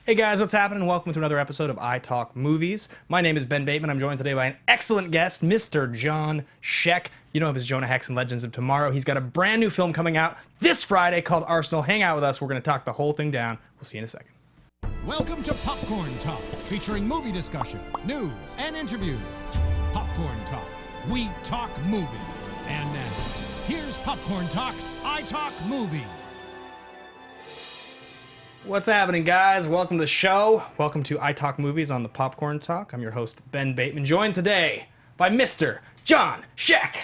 Hey guys, what's happening? Welcome to another episode of iTalk Movies. My name is Ben Bateman. I'm joined today by an excellent guest, Mr. Johnathan Schaech. You know him as Jonah Hex in Legends of Tomorrow. He's got a brand new film coming out this Friday called Arsenal. Hang out with us. We're going to talk the whole thing down. We'll see you in a second. Welcome to Popcorn Talk, featuring movie discussion, news, and interviews. Popcorn Talk. We talk movies. And now, here's Popcorn Talk's iTalk Movies. What's happening, guys? Welcome to the show. Welcome to iTalk Movies on the Popcorn Talk. I'm your host, Ben Bateman, joined today by Mr. Johnathan Schaech.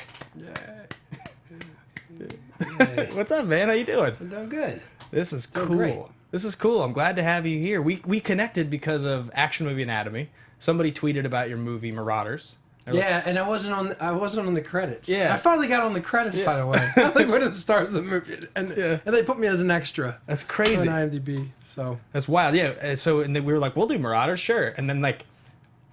What's up, man? How you doing? I'm doing good. This is Doing cool. great. This is cool. I'm glad to have you here. We connected because of Action Movie Anatomy. Somebody tweeted about your movie Marauders. Yeah, and I wasn't on the credits. Yeah. I finally got on the credits, by the way. Like one of the stars of the movie, and they put me as an extra. That's crazy. On IMDb. So That's wild. Yeah. So and then we were like, we'll do Marauders, sure. And then like,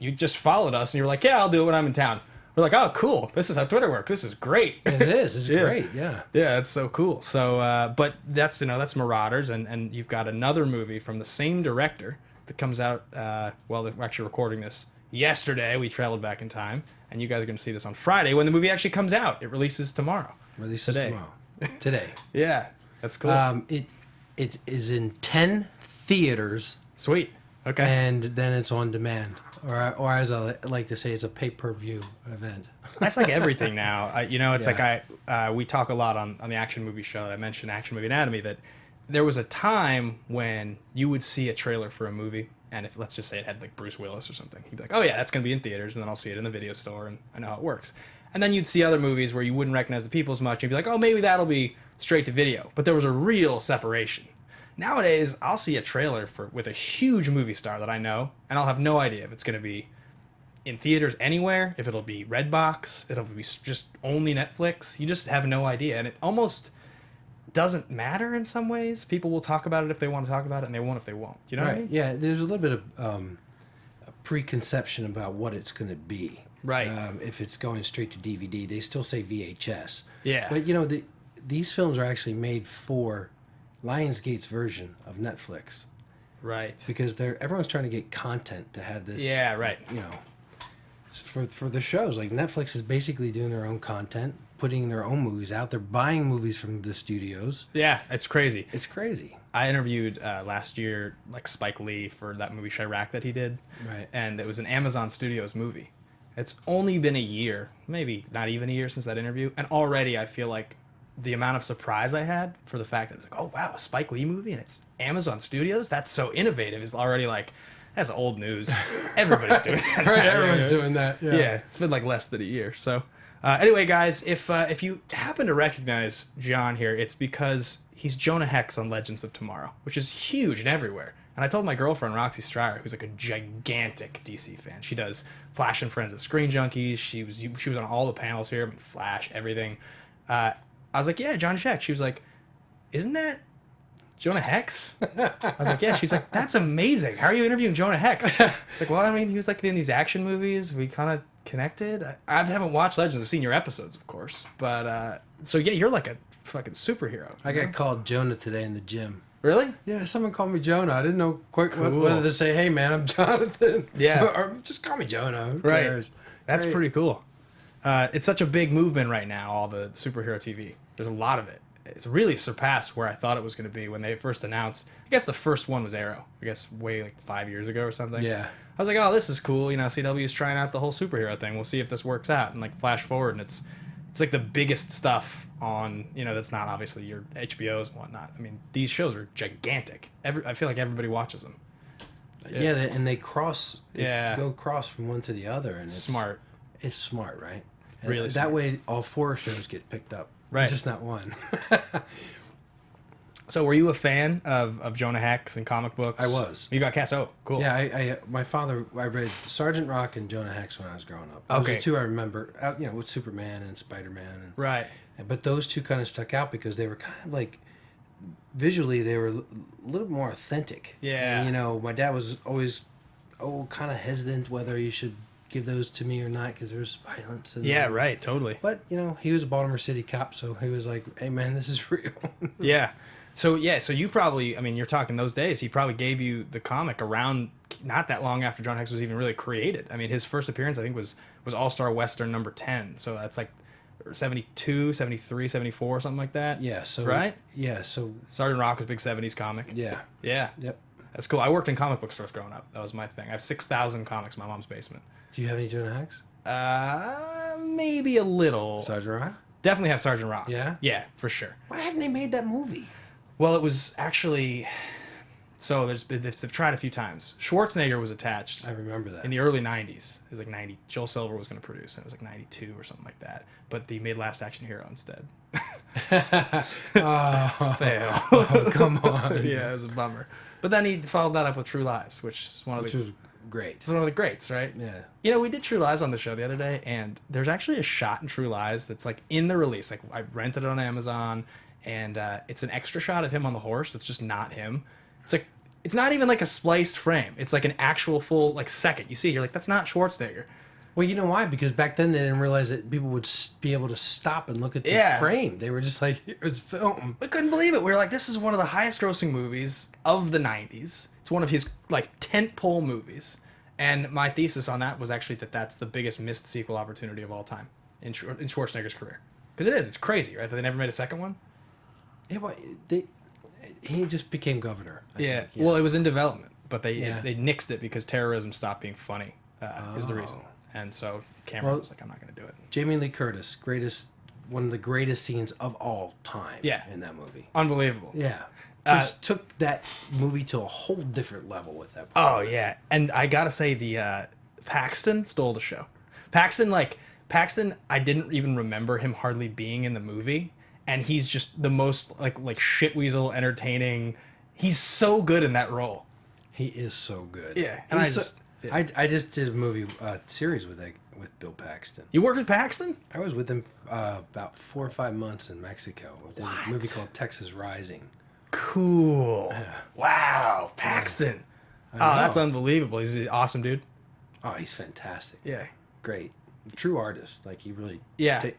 you just followed us and you were like, yeah, I'll do it when I'm in town. We're like, oh, cool. This is how Twitter works. This is great. it is. It's great. Yeah. Yeah, it's so cool. So, but that's that's Marauders, and you've got another movie from the same director that comes out. Well, we're actually recording this yesterday. We traveled back in time, and you guys are going to see this on Friday when the movie actually comes out. It releases tomorrow. Releases Today. tomorrow. Today. Yeah, that's cool. It is in 10 theaters, Sweet. Okay. and then it's on demand, or as I like to say, it's a pay-per-view event. That's like everything now. It's Yeah. like we talk a lot on the Action Movie Show. I mentioned Action Movie Anatomy that there was a time when you would see a trailer for a movie, and if let's just say it had like Bruce Willis or something, you'd be like, oh yeah, that's gonna be in theaters, and then I'll see it in the video store, and I know how it works. And then you'd see other movies where you wouldn't recognize the people as much, and you'd be like, oh, maybe that'll be straight to video. But there was a real separation. Nowadays, I'll see a trailer with a huge movie star that I know, and I'll have no idea if it's gonna be in theaters anywhere, if it'll be Redbox, it'll be just only Netflix. You just have no idea, and it almost doesn't matter in some ways. People will talk about it if they want to talk about it, and they won't if they won't. You know what I mean? Yeah, there's a little bit of a preconception about what it's going to be. Right. If it's going straight to DVD, they still say VHS. Yeah. But these films are actually made for Lionsgate's version of Netflix Right. because everyone's trying to get content to have this. Yeah, right. For the shows, like Netflix is basically doing their own content, putting their own movies out. They're buying movies from the studios. Yeah, it's crazy. It's crazy. I interviewed last year like Spike Lee for that movie Chirac that he did. Right. And it was an Amazon Studios movie. It's only been a year, maybe not even a year since that interview, and already I feel like the amount of surprise I had for the fact that it's like, oh wow, a Spike Lee movie and it's Amazon Studios? That's so innovative is already like, that's old news. Everybody's doing that. Right, everyone's doing that. Yeah, it's been like less than a year. So anyway, guys, if you happen to recognize John here, it's because he's Jonah Hex on Legends of Tomorrow, which is huge and everywhere. And I told my girlfriend, Roxy Stryer, who's like a gigantic DC fan. She does Flash and Friends at Screen Junkies. She was on all the panels here. I mean, Flash, everything. I was like, yeah, John Schaech. She was like, isn't that Jonah Hex? I was like, yeah. She's like, that's amazing. How are you interviewing Jonah Hex? It's like, well, I mean, he was like in these action movies. We kind of connected. I haven't watched Legends. I've seen your episodes, of course. But, so yeah, you're like a fucking superhero. I got called Jonah today in the gym. Really? Yeah, someone called me Jonah. I didn't know quite Cool. whether to say, hey, man, I'm Jonathan. Yeah. or just call me Jonah. Who Right. cares? That's Great. pretty cool. It's such a big movement right now, all the superhero TV. There's a lot of it. It's really surpassed where I thought it was going to be when they first announced. I guess the first one was Arrow. I guess way like 5 years ago or something. Yeah. I was like, oh, this is cool. CW's trying out the whole superhero thing. We'll see if this works out. And like flash forward, and it's like the biggest stuff on, that's not obviously your HBOs and whatnot. I mean, these shows are gigantic. I feel like everybody watches them. Yeah, and they cross. Yeah. Go cross from one to the other, and it's Smart. It's smart, right? And Really that smart. way, all 4 shows get picked up. Right. Just not one. So were you a fan of Jonah Hex and comic books? I was. You got cast. Oh, cool. Yeah, my father, I read Sergeant Rock and Jonah Hex when I was growing up. Those Okay. are the two I remember, with Superman and Spider-Man. Right. But those two kind of stuck out because they were kind of like, visually, they were a little more authentic. Yeah. And, my dad was always, kind of hesitant whether you should give those to me or not because there's violence. Yeah, right. Totally. But, he was a Baltimore City cop, so he was like, hey, man, this is real. Yeah. So you probably, I mean, you're talking those days. He probably gave you the comic around not that long after John Hex was even really created. I mean, his first appearance I think was All-Star Western number 10. So that's like 72, 73, 74, something like that. Yeah. So right. Yeah. So Sergeant Rock was a big 70s comic. yeah. Yeah. Yep. That's cool. I worked in comic book stores growing up. That was my thing. I have 6,000 comics in my mom's basement. Do you have any Jonah Hex? Maybe a little. Sergeant Rock? Definitely have Sergeant Rock. Yeah? Yeah, for sure. Why haven't they made that movie? Well, it was actually... So they've tried a few times. Schwarzenegger was attached. I remember that. In the early 90s. It was like 90. Joel Silver was going to produce it. It was like 92 or something like that. But they made Last Action Hero instead. Oh, Fail. oh, come on. Yeah, it was a bummer. But then he followed that up with True Lies, which is one of Which the... was great. It's one of the greats, right? Yeah. You know, we did True Lies on the show the other day, and there's actually a shot in True Lies that's like in the release. Like I rented it on Amazon, and it's an extra shot of him on the horse that's just not him. It's like it's not even like a spliced frame. It's like an actual full like second. You see, you're like, that's not Schwarzenegger. Well, you know why? Because back then they didn't realize that people would be able to stop and look at the Yeah. frame. They were just like, it was film. We couldn't believe it. We were like, this is one of the highest grossing movies of the 90s. It's one of his like tentpole movies. And my thesis on that was actually that that's the biggest missed sequel opportunity of all time in Schwarzenegger's career. Because it is. It's crazy, right? That they never made a second one. Yeah, well, he just became governor. I think, Well, it was in development, but they Yeah. they nixed it because terrorism stopped being funny. Is the reason. And so Cameron Well, was like, I'm not going to do it. Jamie Lee Curtis, one of the greatest scenes of all time. Yeah. In that movie. Unbelievable. Yeah. Just took that movie to a whole different level with that. Oh yeah, and I gotta say the Paxton stole the show. Paxton, I didn't even remember him hardly being in the movie, and he's just the most like shitweasel entertaining. He's so good in that role. He is so good. Yeah, and I just did a movie series with Bill Paxton. You worked with Paxton? I was with him about 4 or 5 months in Mexico. We did a movie called Texas Rising. Cool. Yeah. Wow, Paxton. Oh, that's unbelievable. He's an awesome dude. Oh, he's fantastic. Yeah. Great. True artist. Like, he really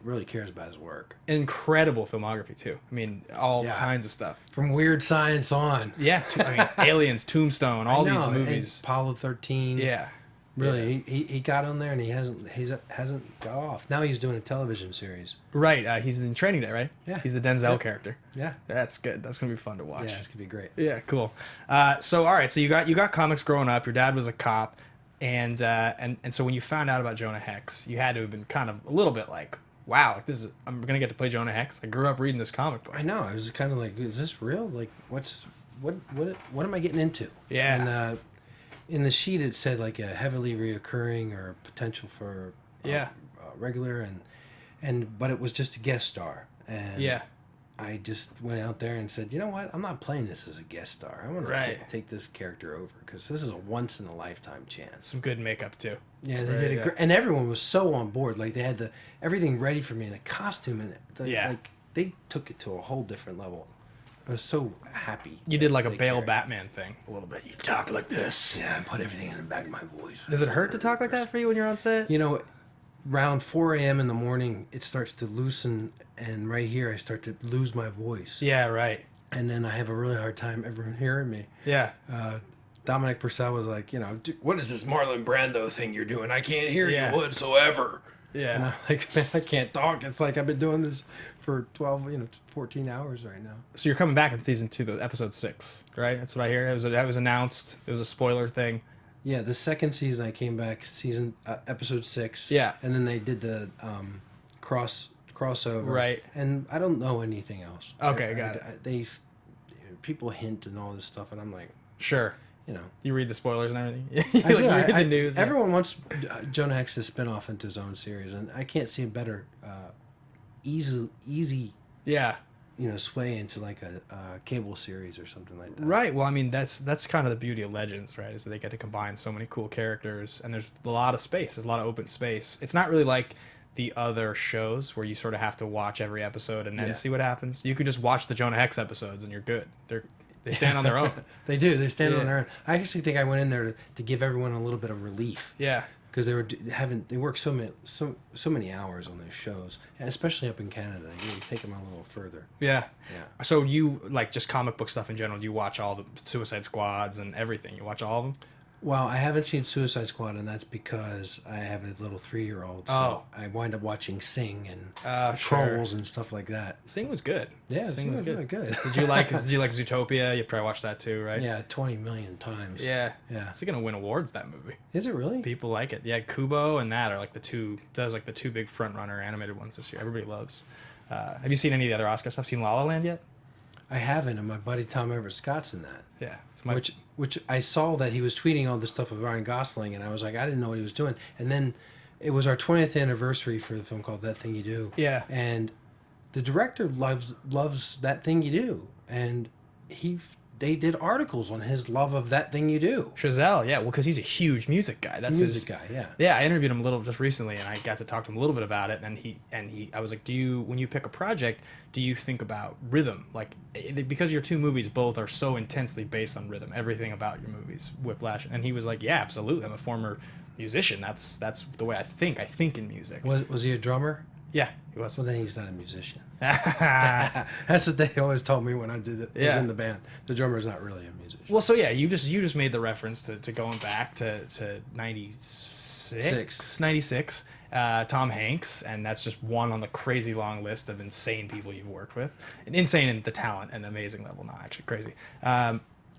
really cares about his work. Incredible filmography, too. I mean, all kinds of stuff. From Weird Science on. Yeah. I mean, Aliens, Tombstone, all these movies. And Apollo 13. Yeah. Really, he got on there and he hasn't got off. Now he's doing a television series. Right, he's in Training Day, right? Yeah. He's the Denzel character. Yeah. That's good. That's gonna be fun to watch. Yeah, it's gonna be great. Yeah, cool. So all right, so you got comics growing up. Your dad was a cop, and so when you found out about Jonah Hex, you had to have been kind of a little bit like, wow, like I'm gonna get to play Jonah Hex. I grew up reading this comic book. I know. I was kind of like, is this real? Like, what am I getting into? Yeah. And in the sheet it said like a heavily reoccurring or potential for regular but it was just a guest star, and I just went out there and said, you know what, I'm not playing this as a guest star. I want to take this character over because this is a once in a lifetime chance. Some good makeup too. Yeah, they did and everyone was so on board. Like they had everything ready for me in a costume, and like they took it to a whole different level. I was so happy. You did like a Bale Batman thing a little bit. You talk like this. Yeah, I put everything in the back of my voice. Does it hurt to talk like that for you when you're on set? You know, around 4 a.m. in the morning, it starts to loosen, and right here I start to lose my voice. Yeah, right. And then I have a really hard time everyone hearing me. Yeah. Dominic Purcell was like, what is this Marlon Brando thing you're doing? I can't hear you whatsoever. Yeah. And I'm like, man, I can't talk. It's like I've been doing this for 14 hours right now. So you're coming back in season 2, episode 6, right? That's what I hear. That was announced. It was a spoiler thing. Yeah, the second season I came back, episode 6. Yeah. And then they did the crossover. Right. And I don't know anything else. Okay, got it. People hint and all this stuff, and I'm like, sure. You read the spoilers and everything. I do. You read the news. Everyone wants Jonah Hex to spin off into his own series, and I can't see a better easy sway into like a cable series or something like that. Right. Well, I mean, that's kind of the beauty of Legends, right? Is that they get to combine so many cool characters, and there's a lot of space. There's a lot of open space. It's not really like the other shows where you sort of have to watch every episode and then see what happens. You can just watch the Jonah Hex episodes and you're good. They stand on their own. They do. They stand on their own. I actually think I went in there to give everyone a little bit of relief. Yeah. because they work so many hours on those shows, and especially up in Canada. You take them a little further. Yeah. Yeah. So you like just comic book stuff in general? You watch all the Suicide Squads and everything? You watch all of them? Well, I haven't seen Suicide Squad, and that's because I have a little 3-year-old. So I wind up watching Sing and Trolls and stuff like that. Sing was good. Yeah, Sing was really good. Did you like Zootopia? You probably watched that too, right? Yeah, 20 million times. Yeah. Yeah. It's gonna win awards, that movie. Is it really? People like it. Yeah, Kubo and that are like the two big front runner animated ones this year. Everybody loves. Have you seen any of the other Oscar stuff? Seen La La Land yet? I haven't, and my buddy Tom Everett Scott's in that. Yeah. It's Which I saw that he was tweeting all this stuff with Ryan Gosling, and I was like, I didn't know what he was doing. And then it was our 20th anniversary for the film called That Thing You Do. Yeah. And the director loves That Thing You Do, and they did articles on his love of That Thing You Do. Chazelle, yeah, well, because he's a huge music guy. That's music guy, yeah. Yeah, I interviewed him a little just recently, and I got to talk to him a little bit about it. And I was like, when you pick a project, do you think about rhythm? Like, because your two movies both are so intensely based on rhythm, everything about your movies, Whiplash. And he was like, yeah, absolutely. I'm a former musician. That's the way I think. I think in music. Was he a drummer? Yeah, he was. Well, then he's not a musician. That's what they always told me when I did it. Yeah. Was in the band. The drummer's not really a musician. Well, so yeah, you just made the reference to going back to 96, Tom Hanks, and that's just one on the crazy long list of insane people you've worked with. And insane in the talent and amazing level, not actually crazy.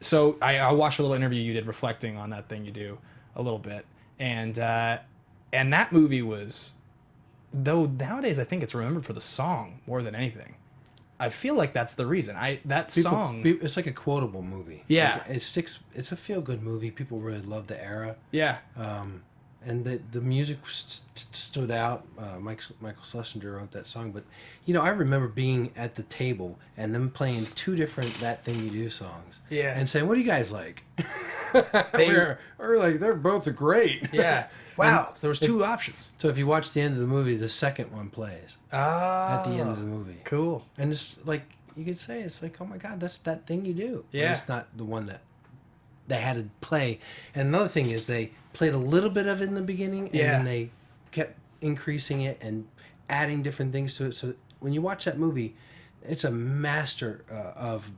So I watched a little interview you did reflecting on That Thing You Do a little bit, and that movie was. Though nowadays I think it's remembered for the song more than anything. I feel like that's the reason. Song. It's like a quotable movie. Yeah, like It's a feel good movie. People really love the era. Yeah. And the music stood out. Michael Schlesinger wrote that song, but I remember being at the table and them playing two different That Thing You Do songs. Yeah. And saying, "What do you guys like?" we're like, they're both great. Yeah. Wow. So there was two options. So if you watch the end of the movie, the second one plays at the end of the movie. Cool. And it's like you could say, it's like, oh my God, that's That Thing You Do. Yeah. But it's not the one that they had to play. And another thing is they played a little bit of it in the beginning, and then they kept increasing it and adding different things to it. So when you watch that movie, it's a master of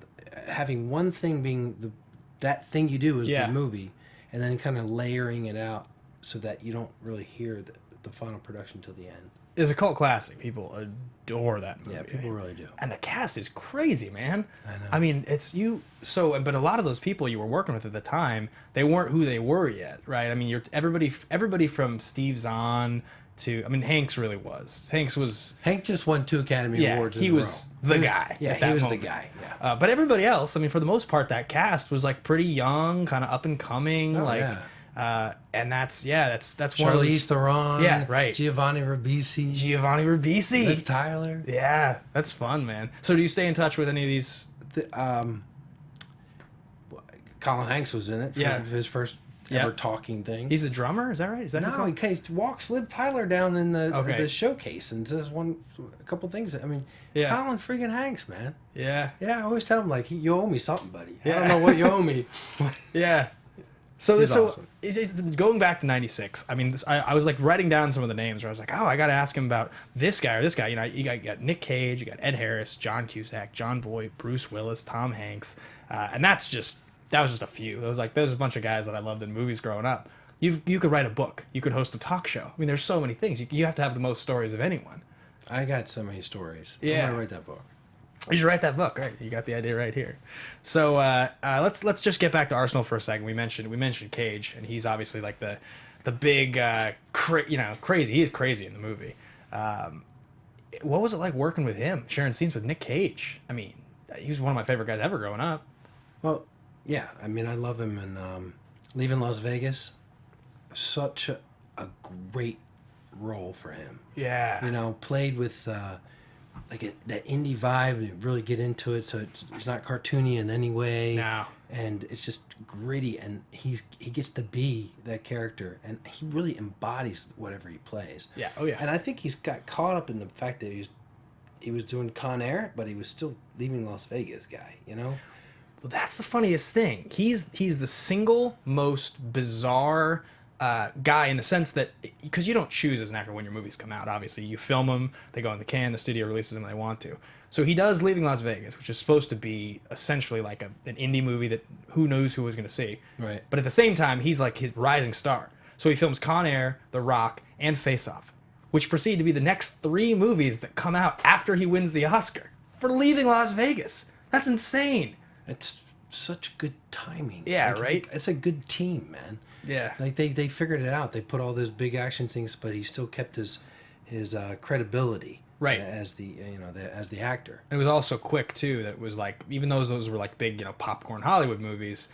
having one thing being that thing you do is the movie, and then kind of layering it out so that you don't really hear the final production till the end. It's a cult classic. People adore that movie. Yeah, people really do. And the cast is crazy, man. I know. I mean, but a lot of those people you were working with at the time, they weren't who they were yet, right? I mean, everybody from Steve Zahn to, I mean, Hanks really was. Hank just won 2 Academy Awards. He was the guy. Yeah, he was the guy. Yeah. But everybody else, I mean, for the most part, that cast was like pretty young, kind of up and coming, and that's Charlize Theron. Yeah, right. Giovanni Ribisi. Liv Tyler. Yeah, that's fun, man. So do you stay in touch with any of these? Colin Hanks was in it for his first ever talking thing. He's the drummer, is that right? Is that no? He walks Liv Tyler down in the showcase and says a couple things. I mean, Colin friggin' Hanks, man. Yeah. Yeah, I always tell him like, you owe me something, buddy. Yeah. I don't know what you owe me. Yeah. So awesome. It's going back to 96. I mean, I was like writing down some of the names where I was like, oh, I got to ask him about this guy or this guy. You got Nick Cage, you got Ed Harris, John Cusack, John Voight, Bruce Willis, Tom Hanks, and that was just a few. There was a bunch of guys that I loved in movies growing up. You could write a book. You could host a talk show. I mean, there's so many things. You have to have the most stories of anyone. I got so many stories. Yeah. I'm gonna write that book. You should write that book, right? You got the idea right here. So let's just get back to Arsenal for a second. We mentioned Cage, and he's obviously like the big crazy. He is crazy in the movie. What was it like working with him, sharing scenes with Nick Cage? I mean, he was one of my favorite guys ever growing up. Well, yeah. I mean, I love him in Leaving Las Vegas. Such a great role for him. Yeah. Played with that indie vibe, and really get into it, so it's not cartoony in any way. No. And it's just gritty, and he gets to be that character, and he really embodies whatever he plays. Yeah. Oh yeah. And I think he's got caught up in the fact that he was doing Con Air, but he was still Leaving Las Vegas guy, Well, that's the funniest thing. He's the single most bizarre, guy in the sense that, because you don't choose as an actor when your movies come out. Obviously, you film them, they go in the can, the studio releases them when they want to. So he does Leaving Las Vegas, which is supposed to be essentially like an indie movie that who knows who was going to see. Right. But at the same time, he's like his rising star. So he films Con Air, The Rock, and Face Off, which proceed to be the next 3 movies that come out after he wins the Oscar for Leaving Las Vegas. That's insane. It's such good timing. Yeah, right? It's a good team, man. Yeah. Like they figured it out. They put all those big action things, but he still kept his credibility, right, as the as the actor. It was also quick too. That was like, even though those were like big popcorn Hollywood movies,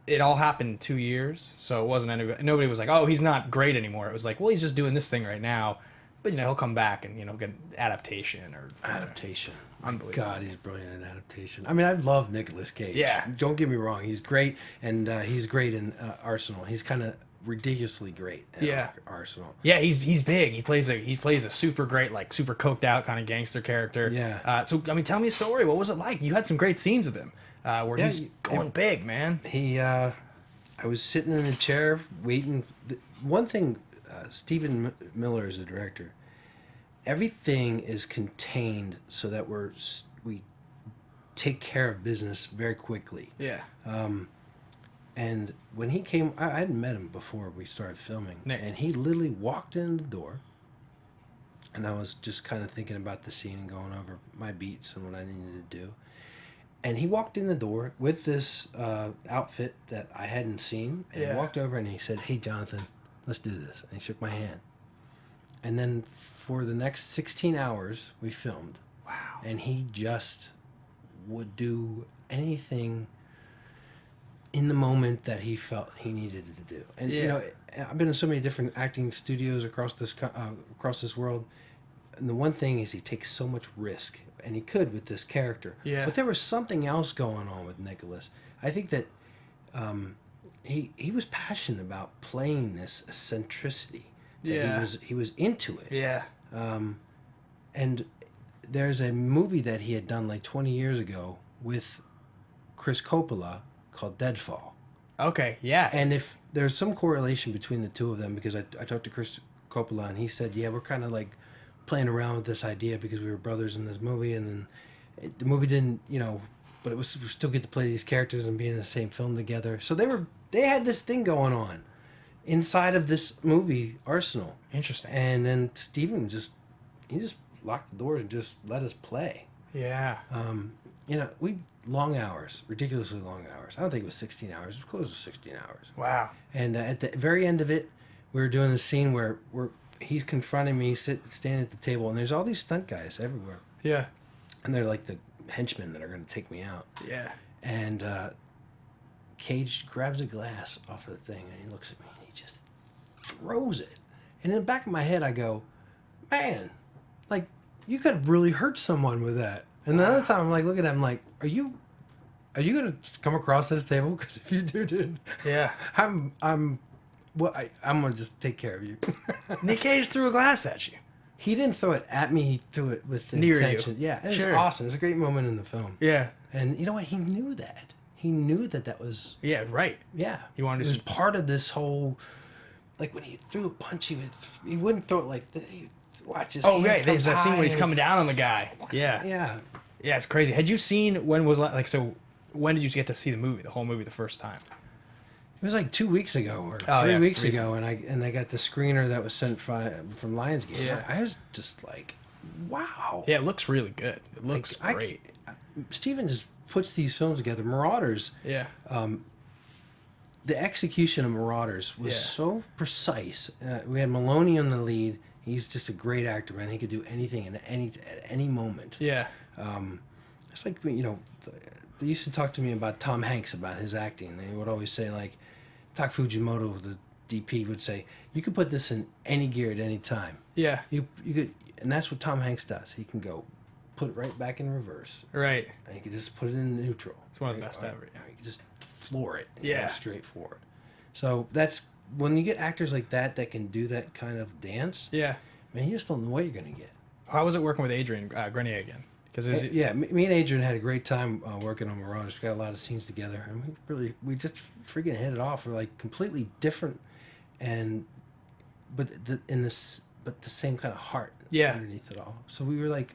it all happened in 2 years. So it wasn't nobody was like, oh, he's not great anymore. It was like, well, he's just doing this thing right now, but he'll come back and get adaptation or adaptation. Unbelievable. God, he's brilliant in adaptation. I mean, I love Nicolas Cage. Yeah. Don't get me wrong. He's great, and he's great in Arsenal. He's kind of ridiculously great in Arsenal. Yeah, he's big. He plays a super great, like super coked out kind of gangster character. Yeah. So I mean, tell me a story. What was it like? You had some great scenes with him where he's going big, man. I was sitting in a chair waiting. One thing, Stephen Miller is the director. Everything is contained so that we take care of business very quickly. Yeah. And when he came, I hadn't met him before we started filming. Nick. And he literally walked in the door, and I was just kind of thinking about the scene and going over my beats and what I needed to do. And he walked in the door with this outfit that I hadn't seen, and he walked over and he said, "Hey, Johnathan, let's do this." And he shook my hand. And then for the next 16 hours, we filmed. Wow. And he just would do anything in the moment that he felt he needed to do. And I've been in so many different acting studios across this world, and the one thing is he takes so much risk, and he could with this character. Yeah. But there was something else going on with Nicholas. I think that he was passionate about playing this eccentricity. Yeah. He was into it. Yeah. And there's a movie that he had done like 20 years ago with Chris Coppola called Deadfall. Okay, yeah. And if there's some correlation between the two of them, because I talked to Chris Coppola and he said, yeah, we're kind of like playing around with this idea because we were brothers in this movie, and then the movie didn't, but we still get to play these characters and be in the same film together. So they had this thing going on inside of this movie, Arsenal. Interesting. And then Steven just locked the doors and just let us play. Yeah. We long hours, ridiculously long hours. I don't think it was 16 hours. It was close to 16 hours. Wow. And at the very end of it, we were doing the scene where he's confronting me, standing at the table, and there's all these stunt guys everywhere. Yeah. And they're like the henchmen that are going to take me out. Yeah. And Cage grabs a glass off of the thing, and he looks at me, and he just throws it. And in the back of my head, I go, man, like, you could have really hurt someone with that. And the other time, I'm like, looking at him like, are you going to come across this table? Because if you do, dude, yeah, I'm going to just take care of you. Nick Cage threw a glass at you. He didn't throw it at me. He threw it with Near intention. you. Yeah, it Sure. was awesome. It was a great moment in the film. Yeah. And you know what? He knew that. He knew that was... Yeah, right. Yeah. He wanted to... It was to... part of this whole... Like, when he threw a punch, he wouldn't throw it like... Watch his hand right. There's comes that scene high where he's and coming down on the guy. Yeah. Yeah. Yeah, it's crazy. Had you seen... when did you get to see the whole movie the first time? It was like 2 weeks ago or 3 weeks ago, and I got the screener that was sent from Lionsgate. Yeah. I was just like, wow. Yeah, it looks really good. It looks great. Steven just puts these films together. Marauders. Yeah. The execution of Marauders was so precise. We had Maloney on the lead. He's just a great actor, man. He could do anything at any moment. Yeah. It's like, they used to talk to me about Tom Hanks, about his acting. They would always say, like, Tak Fujimoto, the DP, would say, you could put this in any gear at any time. Yeah. You could, and that's what Tom Hanks does. He can go put it right back in reverse. Right. And he can just put it in neutral. It's one of the best ever. Yeah. He can just floor it. And go straight forward. So that's, when you get actors like that can do that kind of dance, yeah, man, you just don't know what you're going to get. How was it working with Adrian Grenier again? Me and Adrian had a great time working on Marauders. We got a lot of scenes together, and we just freaking hit it off. We're like completely different but the same kind of heart Yeah. underneath it all. So we were like,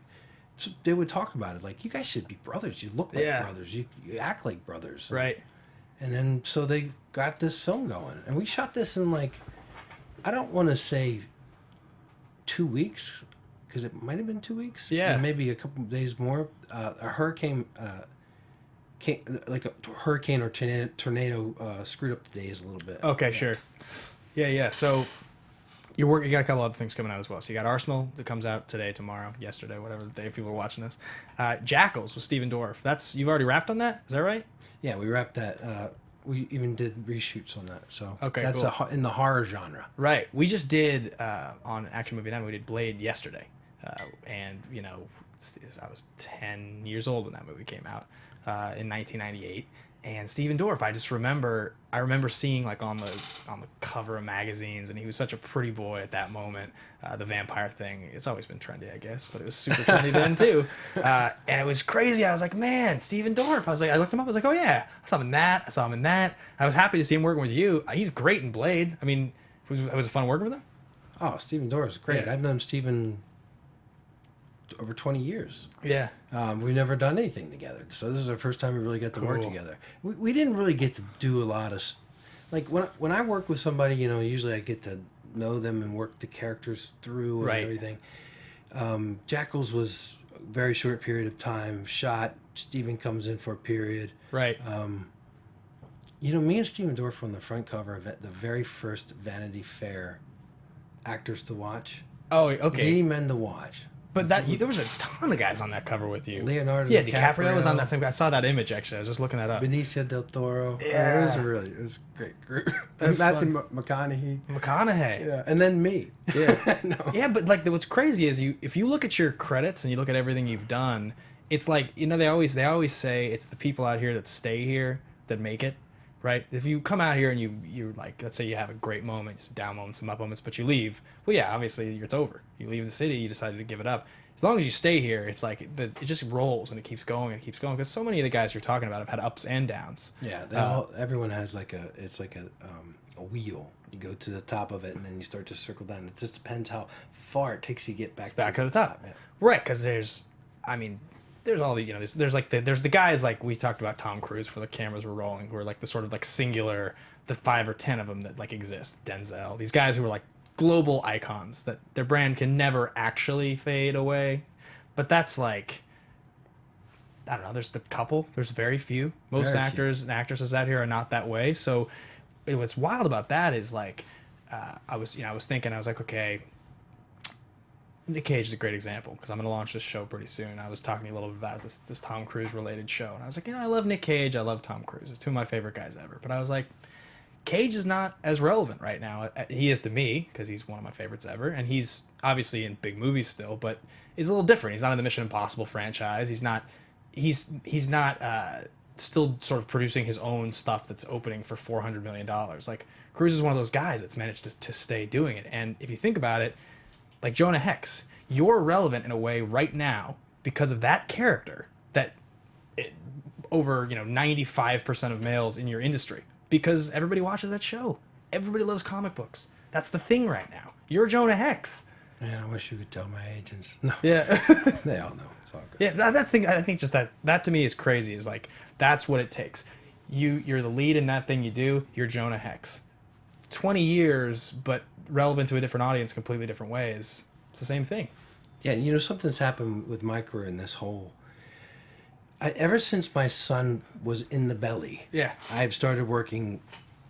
so they would talk about it like, you guys should be brothers. You look like brothers. You act like brothers. Right. And then so they got this film going, and we shot this in like, I don't want to say 2 weeks, because it might have been 2 weeks. Yeah. Maybe a couple of days more. A hurricane, like a hurricane or tornado, screwed up the days a little bit. Okay, sure. Yeah. So you got a couple other things coming out as well. So you got Arsenal that comes out today, tomorrow, yesterday, whatever the day people are watching this. Jackals with Steven Dorff. You've already wrapped on that? Is that right? Yeah, we wrapped that. We even did reshoots on that. So okay, that's cool. In the horror genre. Right. We just did on Action Movie Night. We did Blade yesterday, and I was 10 years old when that movie came out in 1998. And Steven Dorff, I remember seeing like on the cover of magazines, and he was such a pretty boy at that moment. The vampire thing, it's always been trendy, I guess, but it was super trendy then too. And it was crazy. I was like, man, Steven Dorff. I looked him up. I was like, oh yeah, I saw him in that. I was happy to see him working with you. He's great in Blade. I mean, was it fun working with him? Oh, Steven Dorff's great. Yeah. I've known Steven over 20 years. Yeah. We've never done anything together, so this is our first time we really got to work together. We didn't really get to do a lot of, like when I work with somebody, usually I get to know them and work the characters through and everything. Jackals was a very short period of time shot. Steven comes in for a period. Right. Me and Steven Dorff were on the front cover of the very first Vanity Fair Actors to Watch. Oh, okay. 80 Men to Watch. But there was a ton of guys on that cover with you. Leonardo DiCaprio was on that same. I saw that image actually. I was just looking that up. Benicio del Toro. Yeah. It was a great group. And Matthew McConaughey. McConaughey. Yeah, and then me. Yeah. No. Yeah, but like what's crazy is if you look at your credits and you look at everything you've done, it's like they always say it's the people out here that stay here that make it. Right? If you come out here and you like, let's say you have a great moment, some down moments, some up moments, but you leave, well, yeah, obviously it's over. You leave the city, you decided to give it up. As long as you stay here, it's like it just rolls and it keeps going and it keeps going. Because so many of the guys you're talking about have had ups and downs. Yeah, everyone has like a wheel. You go to the top of it and then you start to circle down. It just depends how far it takes you to get back to the top. Yeah. Right? Because there's all the there's the guys like we talked about Tom Cruise for the cameras were rolling, who are like the sort of like singular, the 5 or 10 of them that like exist. Denzel, these guys who are like global icons that their brand can never actually fade away. But that's like, I don't know. There's there's very few. Most actors and actresses out here are not that way. So what's wild about that is like, I was thinking, I was like, okay. Nick Cage is a great example because I'm going to launch this show pretty soon. I was talking to you a little bit about this Tom Cruise related show, and I was like, I love Nick Cage, I love Tom Cruise. It's two of my favorite guys ever. But I was like, Cage is not as relevant right now. He is to me because he's one of my favorites ever, and he's obviously in big movies still, but he's a little different. He's not in the Mission Impossible franchise. He's not still sort of producing his own stuff that's opening for $400 million. Like Cruise is one of those guys that's managed to stay doing it. And if you think about it, like Jonah Hex, you're relevant in a way right now because of that character over 95% of males in your industry, because everybody watches that show. Everybody loves comic books. That's the thing right now. You're Jonah Hex. Man, I wish you could tell my agents. No. Yeah. They all know. It's all good. Yeah, I think just that to me is crazy. Is like, that's what it takes. You're the lead in that thing you do. You're Jonah Hex. 20 years, but relevant to a different audience, completely different ways. It's the same thing. Yeah, something's happened with my career in this whole... ever since my son was in the belly, I've started working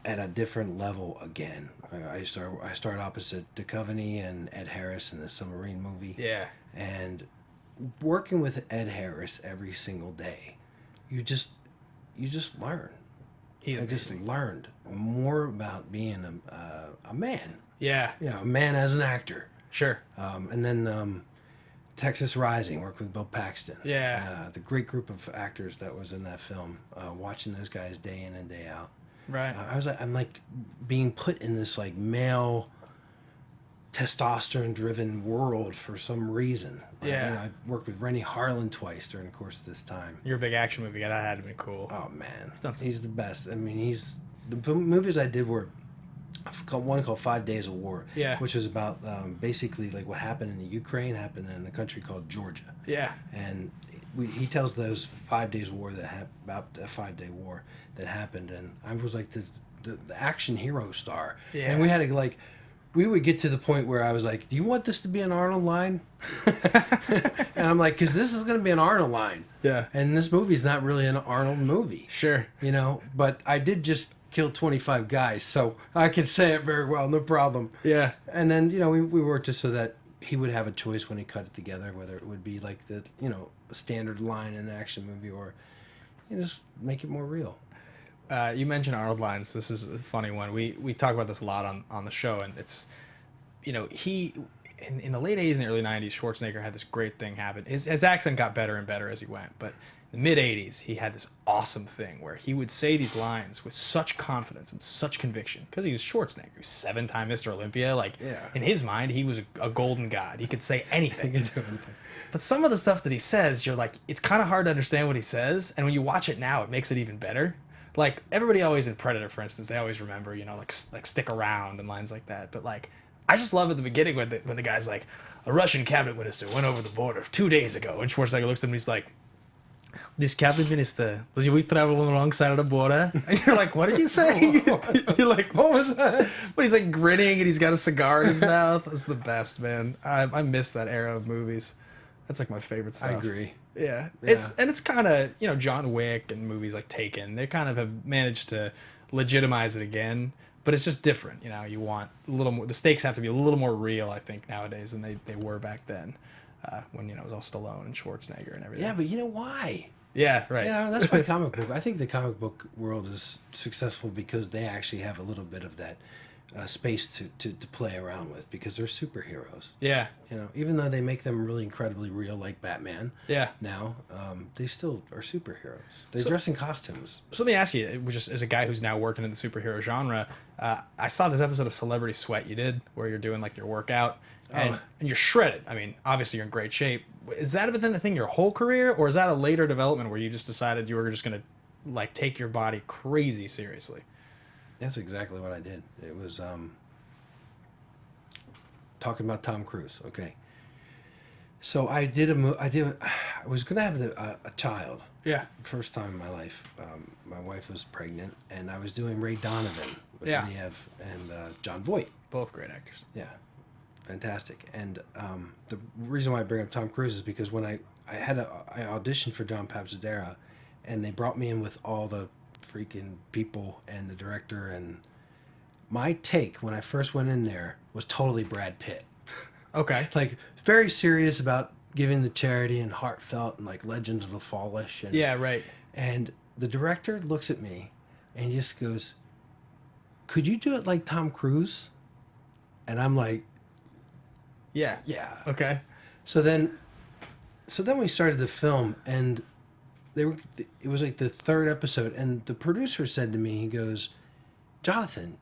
at a different level again. I start opposite Duchovny and Ed Harris in the Submarine movie. Yeah. And working with Ed Harris every single day, you just learn. I just learned more about being a man. Yeah. A man as an actor. Sure. And then Texas Rising, worked with Bill Paxton. Yeah. The great group of actors that was in that film, watching those guys day in and day out. Right. I'm like being put in this like male testosterone-driven world for some reason. Yeah. I've worked with Renée Harlin twice during the course of this time. You're a big action movie guy. That had to be cool. Oh man, he's the best. I mean, the movies I did were one called 5 Days of War. Yeah. Which was about basically like what happened in the Ukraine happened in a country called Georgia. Yeah. And he tells those 5 days war about a 5-day war that happened, and I was like the action hero star. Yeah. And we had to like. We would get to the point where I was like, do you want this to be an Arnold line? And I'm like, because this is going to be an Arnold line. Yeah. And this movie's not really an Arnold movie. Sure. You know, but I did just kill 25 guys, so I can say it very well, no problem. Yeah. And then, you know, we worked it so that he would have a choice when he cut it together, whether it would be like the, you know, standard line in an action movie or, you know, just make it more real. You mentioned Arnold lines. This is a funny one. We talk about this a lot on the show, and it's, you know, in the late 80s and the early 90s, Schwarzenegger had this great thing happen. His accent got better and better as he went, but in the mid 80s, he had this awesome thing where he would say these lines with such confidence and such conviction because he was Schwarzenegger. He was 7-time Mr. Olympia. Like, in his mind, he was a golden god. He could say anything. He could do anything. But some of the stuff that he says, you're like, it's kind of hard to understand what he says, and when you watch it now, it makes it even better. Like, everybody always in Predator, for instance, they always remember, you know, like stick around and lines like that. But, like, I just love at the beginning when the guy's like, a Russian cabinet minister went over the border 2 days ago. And Schwarzenegger looks at him and he's like, this cabinet minister, does he always travel on the wrong side of the border? And you're like, what did you say? You're like, what was that? But he's like grinning and he's got a cigar in his mouth. That's the best, man. I miss that era of movies. That's like my favorite stuff. I agree. Yeah. It's kind of, you know, John Wick and movies like Taken, they kind of have managed to legitimize it again, but it's just different. You know, you want a little more, the stakes have to be a little more real, I think, nowadays than they were back then, when, you know, it was all Stallone and Schwarzenegger and everything. Yeah, but you know why? Yeah, right. You know, that's why comic book. I think the comic book world is successful because they actually have a little bit of that space to play around with because they're superheroes. Yeah. You know, even though they make them really incredibly real, like Batman. Yeah. Now, they still are superheroes. They dress in costumes. So let me ask you, just as a guy who's now working in the superhero genre, I saw this episode of Celebrity Sweat you did, where you're doing like your workout, and you're shredded. I mean, obviously you're in great shape. Is that been the thing your whole career, or is that a later development where you just decided you were just gonna like take your body crazy seriously? That's exactly what I did. It was talking about Tom Cruise. Okay. So I was going to have a child. Yeah. First time in my life. My wife was pregnant, and I was doing Ray Donovan with Liev and John Voight. Both great actors. Yeah. Fantastic. And the reason why I bring up Tom Cruise is because when I auditioned for John Papsadera, and they brought me in with all the freaking people and the director, and my take when I first went in there was totally Brad Pitt. Okay. Like very serious about giving the charity and heartfelt and like Legends of the Fallish. And, yeah, right. And the director looks at me and he just goes, "Could you do it like Tom Cruise?" And I'm like, yeah. Okay. So then we started the film, and it was like the third episode, and the producer said to me, he goes, "Johnathan,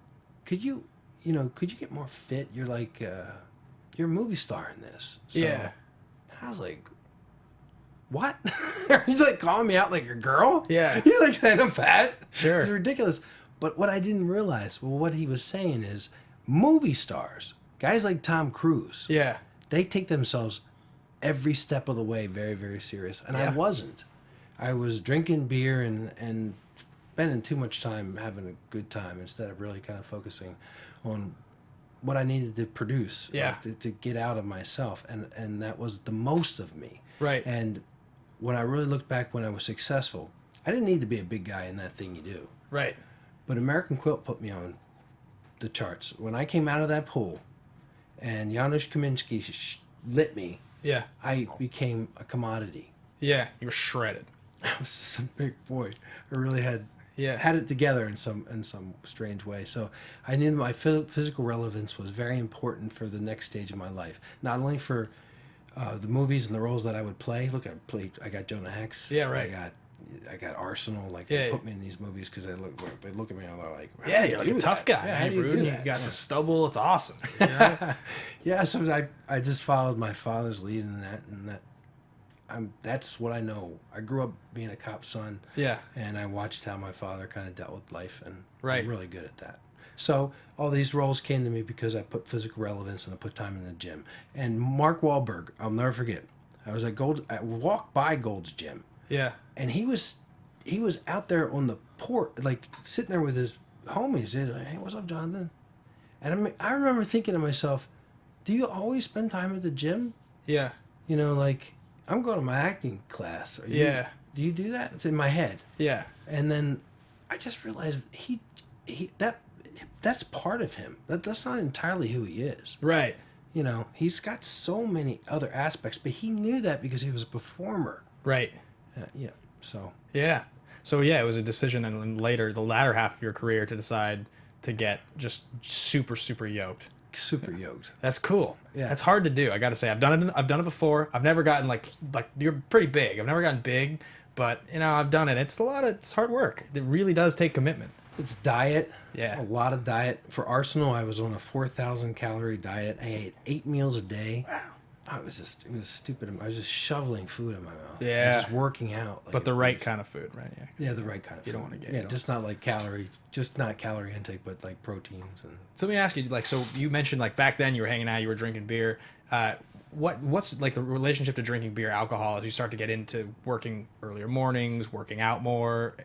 could you get more fit? You're like, you're a movie star in this." So, yeah. And I was like, what? He's like calling me out like a girl? Yeah. He's like saying I'm fat. Sure. It's ridiculous. But what I didn't realize, what he was saying is movie stars, guys like Tom Cruise, yeah, they take themselves every step of the way very, very serious. And I wasn't. I was drinking beer and spending too much time having a good time instead of really kind of focusing on what I needed to produce, to get out of myself. And that was the most of me. Right. And when I really look back when I was successful, I didn't need to be a big guy in that thing you do. Right. But American Quilt put me on the charts. When I came out of that pool and Janusz Kaminski lit me, I became a commodity. Yeah, you were shredded. I was just a big boy. I really had it together in some strange way. So I knew my physical relevance was very important for the next stage of my life. Not only for the movies and the roles that I would play. Look, I got Jonah Hex. Yeah, right. I got Arsenal. Like they put me in these movies because they look at me and they're like, you're like a tough guy. Yeah, how do you do that? You got the stubble. It's awesome. You know? Yeah. So I just followed my father's lead in that, and that's what I know. I grew up being a cop's son. Yeah. And I watched how my father kind of dealt with life, and right. I'm really good at that. So all these roles came to me because I put physical relevance and I put time in the gym. And Mark Wahlberg, I'll never forget. I was at I walked by Gold's Gym. Yeah. And he was out there on the porch, like sitting there with his homies. He's like, "Hey, what's up, Jonathan?" And I remember thinking to myself, "Do you always spend time at the gym?" Yeah. You know, like, I'm going to my acting class. Yeah. Do you do that? It's in my head. Yeah. And then I just realized that's part of him. That's not entirely who he is. Right. You know, he's got so many other aspects, but he knew that because he was a performer. Right. Yeah. So. Yeah. So yeah, it was a decision then later, the latter half of your career, to decide to get just super, super yoked. Super yoked. That's cool. Yeah. That's hard to do. I got to say, I've done it before. I've never gotten like you're pretty big. I've never gotten big, but you know, I've done it. It's hard work. It really does take commitment. It's diet. Yeah. A lot of diet. For Arsenal, I was on a 4,000 calorie diet. I ate 8 meals a day. Wow. It was stupid. I was just shoveling food in my mouth. Yeah. And just working out. Like, But the right kind of food, right? Yeah. Yeah, the right kind of food. You don't want to get. Yeah, just not like calorie intake, but like proteins and. So let me ask you, like, so you mentioned like back then you were hanging out, you were drinking beer. What's like the relationship to drinking beer, alcohol, as you start to get into working earlier mornings, working out more?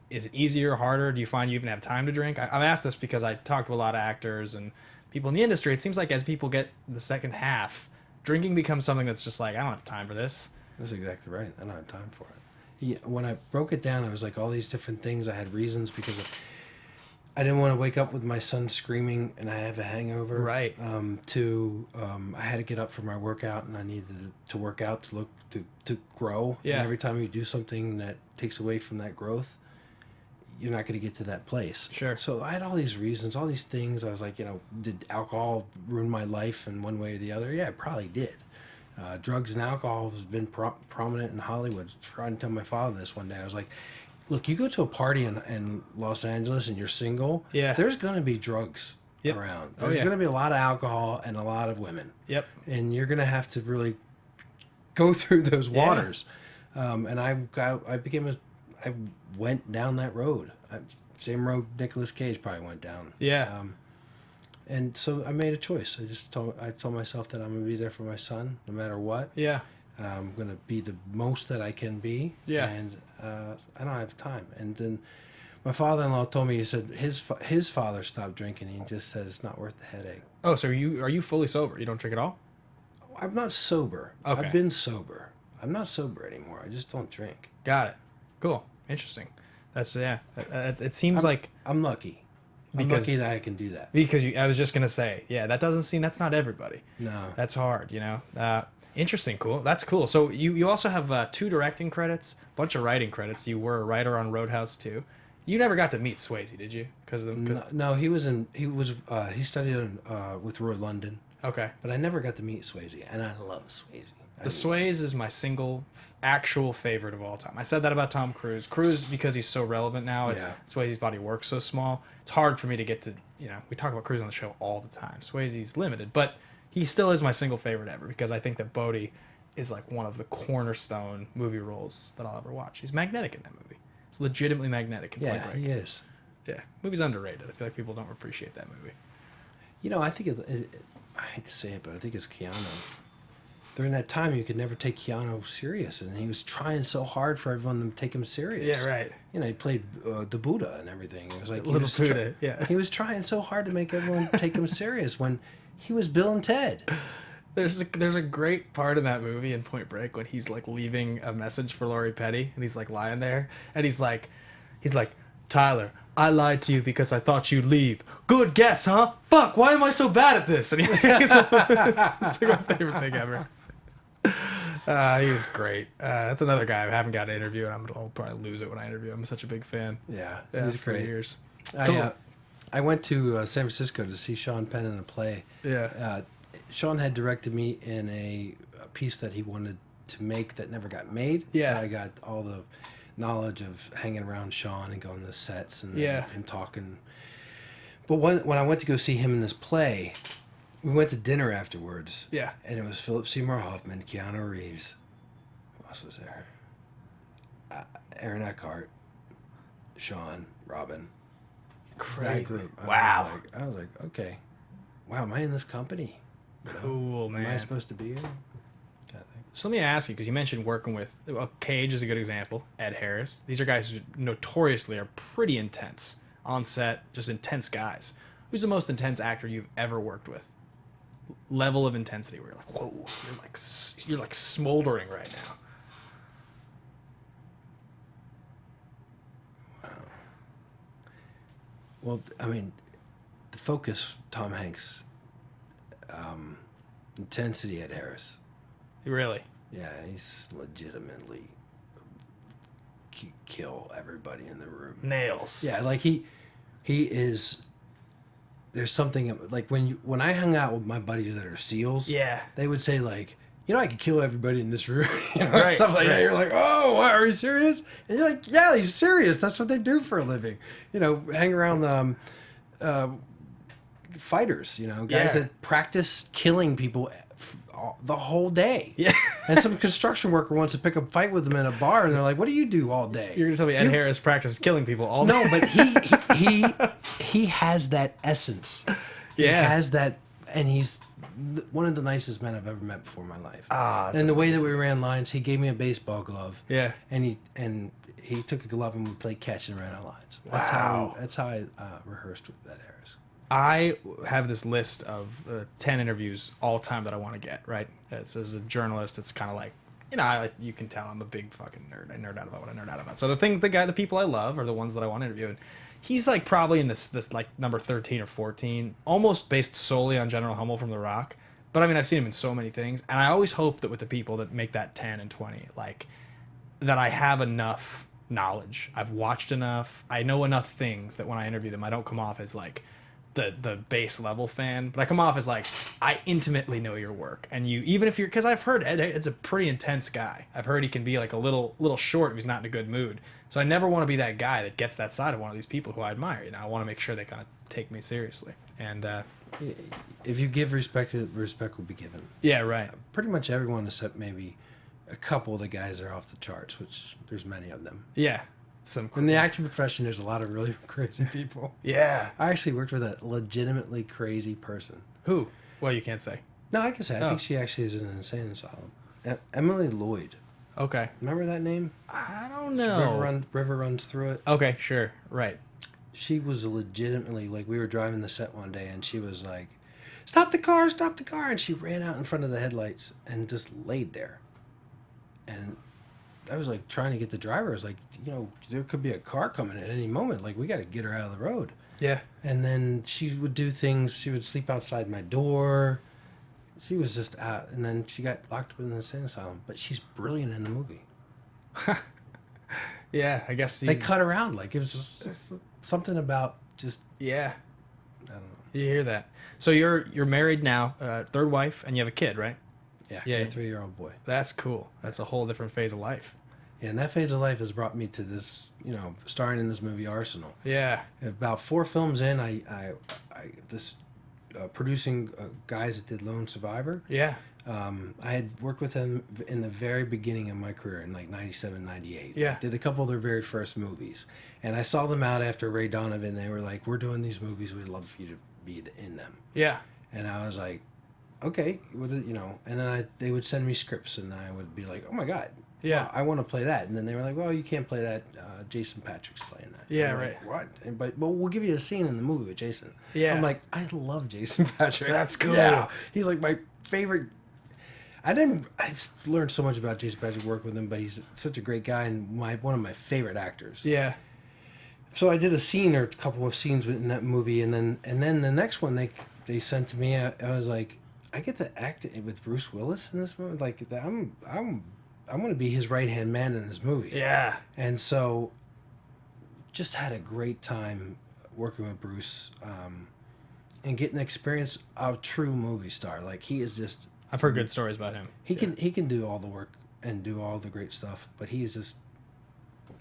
Is it easier, harder? Do you find you even have time to drink? I've asked this because I talked to a lot of actors and people in the industry. It seems like as people get the second half, drinking becomes something that's just like, I don't have time for this. That's exactly right. I don't have time for it. Yeah, when I broke it down, I was like all these different things. I had reasons because I didn't want to wake up with my son screaming and I have a hangover. Right. I had to get up for my workout and I needed to work out to grow. Yeah. And every time you do something that takes away from that growth, you're not going to get to that place. Sure. So I had all these reasons, all these things. I was like, did alcohol ruin my life in one way or the other? Yeah, it probably did. Drugs and alcohol has been prominent in Hollywood. I was trying to tell my father this one day. I was like, look, you go to a party in Los Angeles and you're single, yeah, there's going to be drugs yep. around. There's going to be a lot of alcohol and a lot of women. Yep. And you're going to have to really go through those waters. And I went down that road. Same road Nicolas Cage probably went down. Yeah. And so I made a choice. I told myself that I'm going to be there for my son no matter what. Yeah. I'm going to be the most that I can be. Yeah. And I don't have time. And then my father-in-law told me, he said his father stopped drinking. He just said it's not worth the headache. Oh, so are you fully sober? You don't drink at all? I'm not sober. Okay. I've been sober. I'm not sober anymore. I just don't drink. Got it. Cool. Interesting. That's yeah. It seems like I'm lucky. I'm lucky that I can do that. Because I was just gonna say, yeah, that's not everybody. No. That's hard, you know. Interesting. Cool. That's cool. So you also have 2 directing credits, a bunch of writing credits. You were a writer on Roadhouse 2. You never got to meet Swayze, did you? No, he studied with Roy London. Okay. But I never got to meet Swayze, and I love Swayze. The Swayze is my single actual favorite of all time. I said that about Tom Cruise. Cruise, because he's so relevant now, Swayze's body works so small. It's hard for me to get to, we talk about Cruise on the show all the time. Swayze's limited, but he still is my single favorite ever because I think that Bodhi is like one of the cornerstone movie roles that I'll ever watch. He's magnetic in that movie. He's legitimately magnetic in Point Break. He is. Yeah, movie's underrated. I feel like people don't appreciate that movie. I think I hate to say it, but I think it's Keanu. During that time, you could never take Keanu serious, and he was trying so hard for everyone to take him serious. Yeah, right. He played the Buddha and everything. It was like Little Buddha. Yeah. He was trying so hard to make everyone take him serious when he was Bill and Ted. There's a great part in that movie in Point Break when he's like leaving a message for Lori Petty, and he's like lying there, and he's like, Tyler, I lied to you because I thought you'd leave. Good guess, huh? Fuck, why am I so bad at this? And it's like my favorite thing ever. He was great. That's another guy I haven't got to interview, and I'll probably lose it when I interview him. I'm such a big fan. Yeah, he's great. For years. I went to San Francisco to see Sean Penn in a play. Yeah. Sean had directed me in a piece that he wanted to make that never got made. Yeah. I got all the knowledge of hanging around Sean and going to sets and him talking. But when I went to go see him in this play, we went to dinner afterwards. Yeah. And it was Philip Seymour Hoffman, Keanu Reeves. Who else was there? Aaron Eckhart, Sean, Robin. that group. Wow. I was like, okay, wow, am I in this company? Cool, man. Am I supposed to be in? So let me ask you, because you mentioned working with, well, Cage is a good example, Ed Harris. These are guys who notoriously are pretty intense on set, just intense guys. Who's the most intense actor you've ever worked with? Level of intensity where you're like, whoa, you're like smoldering right now. Wow. Well, I mean, the focus, Tom Hanks, intensity at Harris. Really? Yeah, he's legitimately kill everybody in the room. Nails. Yeah, like he is. There's something like when I hung out with my buddies that are SEALs. Yeah. They would say like, I could kill everybody in this room. Right, Stuff like right. that. You're like, oh, what, are you serious? And you're like, yeah, he's serious. That's what they do for a living. Hang around fighters. Guys that practice killing people the whole day. Yeah. And some construction worker wants to pick a fight with them in a bar, and they're like, "What do you do all day?" You're gonna tell me Ed Harris practices killing people all day? No, but he has that essence. Yeah. He has that, and he's one of the nicest men I've ever met before in my life. That's And the way that we ran lines, he gave me a baseball glove. Yeah. And he took a glove and we played catch and ran our lines. Wow. That's how I rehearsed with that Harris. I have this list of 10 interviews all time that I want to get, right? As a journalist, it's kind of like, you can tell I'm a big fucking nerd. I nerd out about what I nerd out about. So the people I love are the ones that I want to interview. And he's like probably in this like number 13 or 14, almost based solely on General Hummel from The Rock. But I mean, I've seen him in so many things. And I always hope that with the people that make that 10 and 20, like that I have enough knowledge. I've watched enough. I know enough things that when I interview them, I don't come off as like the base level fan, but I come off as like, I intimately know your work. And even if because I've heard Ed's a pretty intense guy. I've heard he can be like a little short if he's not in a good mood. So I never want to be that guy that gets that side of one of these people who I admire. I want to make sure they kind of take me seriously. And if you give respect, respect will be given. Yeah, right. Pretty much everyone except maybe a couple of the guys that are off the charts, which there's many of them. Yeah. In the acting profession, there's a lot of really crazy people. Yeah. I actually worked with a legitimately crazy person. Who? Well, you can't say. No, I can say. I think she actually is in an insane asylum. Emily Lloyd. Okay. Remember that name? I don't know. River runs through it. Okay, sure. Right. She was legitimately, like, we were driving the set one day, and she was like, stop the car, and she ran out in front of the headlights and just laid there. And I was like trying to get the driver. I was like, there could be a car coming at any moment. Like, we got to get her out of the road. Yeah. And then she would do things. She would sleep outside my door. She was just out. And then she got locked up in the insane asylum. But she's brilliant in the movie. Yeah, I guess they cut her out. Like, it was just something about just... Yeah. I don't know. You hear that. So you're married now, third wife, and you have a kid, right? Yeah, a 3-year-old boy. That's cool. That's a whole different phase of life. Yeah, and that phase of life has brought me to this, starring in this movie Arsenal. Yeah. About 4 films in, producing guys that did Lone Survivor. Yeah. I had worked with them in the very beginning of my career in like 97, 98. Yeah. Did a couple of their very first movies. And I saw them out after Ray Donovan. They were like, we're doing these movies. We'd love for you to be in them. Yeah. And I was like, okay, and then they would send me scripts, and I would be like, oh my God, yeah, I want to play that. And then they were like, well, you can't play that. Jason Patrick's playing that. Yeah, right. Like, what? But we'll give you a scene in the movie with Jason. Yeah. I'm like, I love Jason Patrick. That's cool. Yeah, he's like my favorite. I learned so much about Jason Patrick, work with him, but he's such a great guy and one of my favorite actors. Yeah. So I did a scene or a couple of scenes in that movie, and then the next one they sent to me. I was like, I get to act with Bruce Willis in this movie. Like, I'm going to be his right-hand man in this movie. Yeah. And so, just had a great time working with Bruce, and getting the experience of a true movie star. Like, he is just... I've heard good stories about him. He can do all the work and do all the great stuff, but he is just...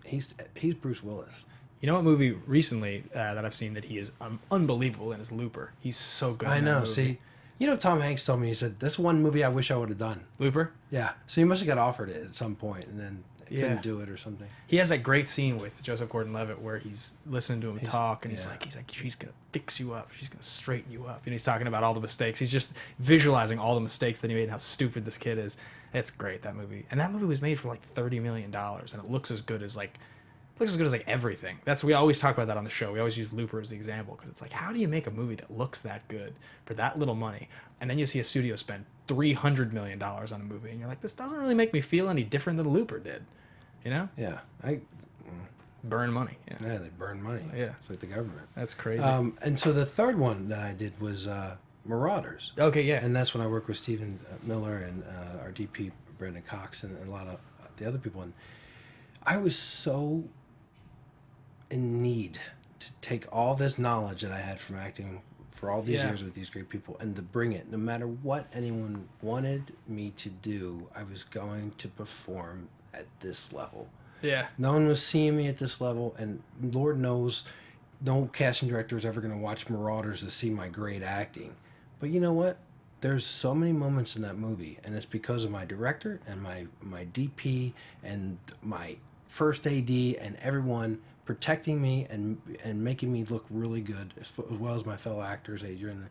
He's Bruce Willis. You know what movie recently that I've seen that he is unbelievable in is Looper. He's so good. I in that know. movie. See, Tom Hanks told me, he said, that's one movie I wish I would have done. Looper? Yeah. So he must have got offered it at some point, and couldn't do it or something. He has that great scene with Joseph Gordon-Levitt where he's listening to him talk, and he's like, she's gonna fix you up, she's gonna straighten you up, and he's talking about all the mistakes. He's just visualizing all the mistakes that he made and how stupid this kid is. It's great, that movie, and that movie was made for like $30 million, and it looks as good as like everything. We always talk about that on the show. We always use Looper as the example because it's like, how do you make a movie that looks that good for that little money? And then you see a studio spend $300 million on a movie, and you're like, this doesn't really make me feel any different than Looper did, you know? Yeah, burn money. Yeah, they burn money. Yeah, it's like the government. That's crazy. And so the third one that I did was Marauders. Okay, yeah. And that's when I worked with Stephen Miller and our DP Brandon Cox and a lot of the other people. And I was so in need to take all this knowledge that I had from acting for all these years with these great people and to bring it. No matter what anyone wanted me to do, I was going to perform at this level. Yeah. No one was seeing me at this level, and Lord knows no casting director is ever going to watch Marauders to see my great acting. But you know what? There's so many moments in that movie, and it's because of my director and my DP and my first AD and everyone protecting me and making me look really good, as well as my fellow actors, Adrian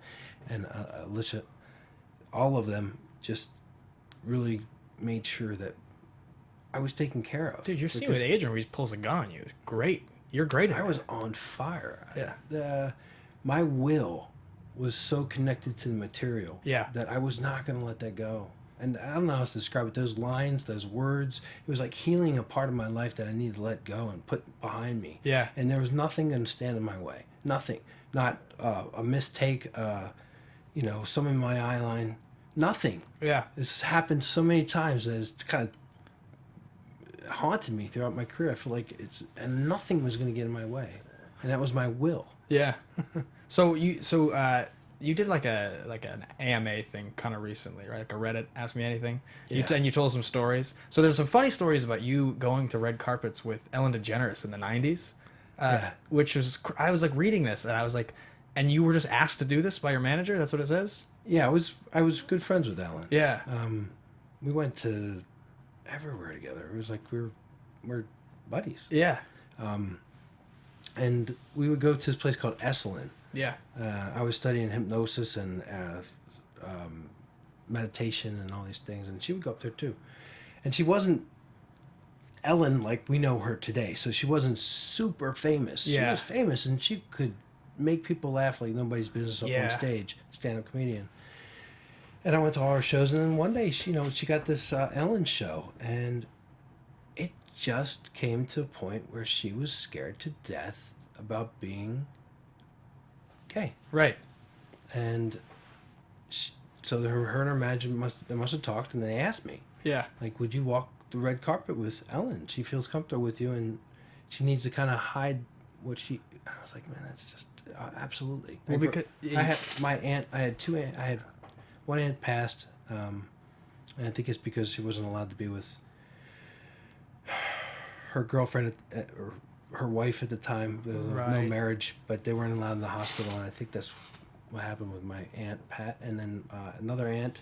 and Alicia. All of them just really made sure that I was taken care of. Dude, your scene with Adrian where he pulls a gun on you is great. You're great at it. I was on fire. Yeah. My will was so connected to the material that I was not going to let that go. And I don't know how else to describe it. Those lines, those words, it was like healing a part of my life that I needed to let go and put behind me. Yeah. And there was nothing going to stand in my way. Nothing. Not a mistake, some in my eye line. Nothing. Yeah. It's happened so many times that it's kind of haunted me throughout my career. I feel like and nothing was going to get in my way. And that was my will. Yeah. So you did like an AMA thing kind of recently, right? Like a Reddit Ask Me Anything. Yeah. And you told some stories. So there's some funny stories about you going to red carpets with Ellen DeGeneres in the 90s. Which was, I was like reading this and I was like, and you were just asked to do this by your manager? That's what it says? Yeah, I was good friends with Ellen. Yeah. We went to everywhere together. It was like we're buddies. Yeah. And we would go to this place called Esalen. Yeah. I was studying hypnosis and meditation and all these things, and she would go up there too. And she wasn't Ellen like we know her today, so she wasn't super famous. Yeah. She was famous, and she could make people laugh like nobody's business up on stage, stand-up comedian. And I went to all her shows, and then one day, she got this Ellen show, and it just came to a point where she was scared to death about being gay. Right. And so her and her manager must have talked, and they asked me, like, would you walk the red carpet with Ellen? She feels comfortable with you, and she needs to kind of hide what she... I was like, man, that's just... absolutely. Well, because... I had my aunt... I had two aunt... I had... One aunt passed, and I think it's because she wasn't allowed to be with her girlfriend or her wife at the time. There was no marriage, but they weren't allowed in the hospital, and I think that's what happened with my aunt Pat, and then another aunt,